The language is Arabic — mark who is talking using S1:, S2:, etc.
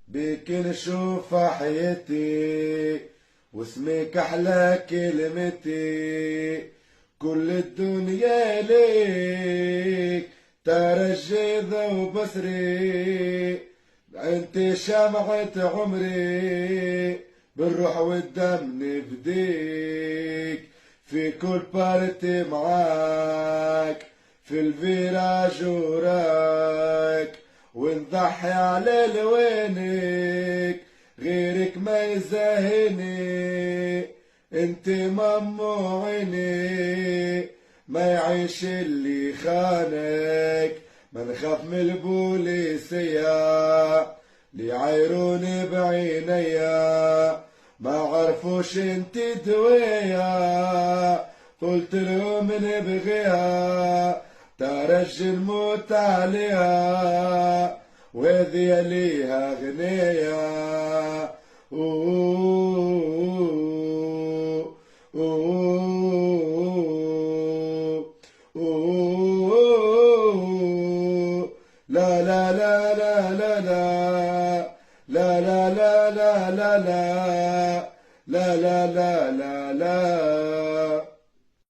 S1: بيك نشوف حياتي واسمك أحلى كلمتي، كل الدنيا ليك ترجي ذو بصري، انت شمعة عمري بالروح والدم نفديك، في كل بارتي معاك في الفيراج وراك، ونضحي على لوينك غيرك ما يزاهني، انت مامو عيني ما يعيش اللي خانك، ما نخاف من البوليسية ليعايروني بعينيا، ما عرفوش انت دوية قلت لهم نبغيها ترجي الموت عليها وهذي ليها غنية. أوه أوه أوه لا لا لا لا لا لا لا لا لا لا لا لا لا لا لا لا